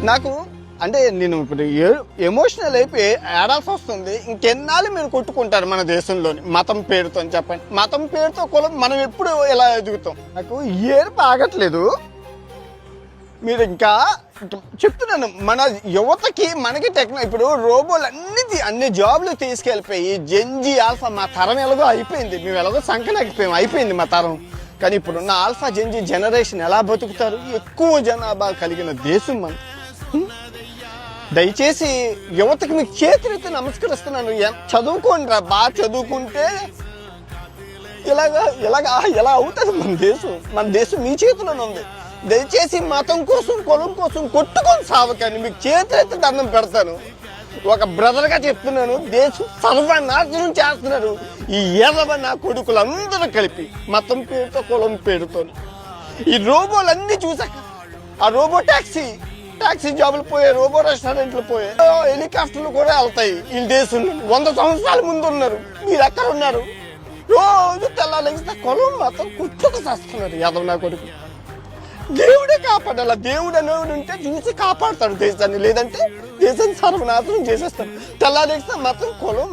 నాకు అంటే నేను ఇప్పుడు ఎమోషనల్ అయిపోయి ఏడాల్సి వస్తుంది. ఇంకెన్నాళ్ళు మీరు కొట్టుకుంటారు మన దేశంలోని మతం పేరుతో అని చెప్పండి. మతం పేరుతో కులం మనం ఎప్పుడు ఎలా ఎదుగుతాం? నాకు ఏడుపు ఆగట్లేదు. మీరు ఇంకా చెప్తున్నాను, మన యువతకి మనకి ఇప్పుడు రోబోలు అన్ని జాబ్లు తీసుకెళ్ళిపోయి జెన్జీ ఆల్ఫా మా తరం ఎలాగో అయిపోయింది. మేము ఎలాగో సంకనాకిపోయాం, అయిపోయింది మా తరం. కానీ ఇప్పుడున్న ఆల్ఫా జెన్జీ జనరేషన్ ఎలా బతుకుతారు? ఎక్కువ జనాభా కలిగిన దేశం మనం. దయచేసి యువతకి మీకు చేతులైతే నమస్కరిస్తున్నాను. చదువుకోండి రా, బాగా చదువుకుంటే ఎలా అవుతుంది మన దేశం మీ చేతిలోనే ఉంది. దయచేసి మతం కోసం కులం కోసం కొట్టుకొని సావకండి. మీకు చేతులైతే దండం పెడతాను. ఒక బ్రదర్గా చెప్తున్నాను, దేశం సర్వనాశనం చేస్తున్నారు ఈ నా కొడుకులు అందరూ కలిపి మతం పేరుతో కులం పేరుతో. ఈ రోబోలన్నీ చూసాక ఆ రోబో టాక్సీ జాబులు పోయాయి, రోబో రెస్టారెంట్లు పోయాయి, హెలికాప్టర్లు కూడా వెళ్తాయి. ఈ దేశంలో 100 సంవత్సరాల ముందు ఉన్నారు. మీరు ఎక్కడ ఉన్నారు? రోజు తెల్లాలేస్తే కులం మతం కుట్టుకు చేస్తున్నారు యాదవ్ నా కొడుకు. దేవుడే కాపాడాల. దేవుడు అనేవాడు ఉంటే చూసి కాపాడుతాడు దేశాన్ని, లేదంటే దేశాన్ని సర్వనాశనం చేసేస్తాడు. తెల్లాలేస్తే మతం కులం.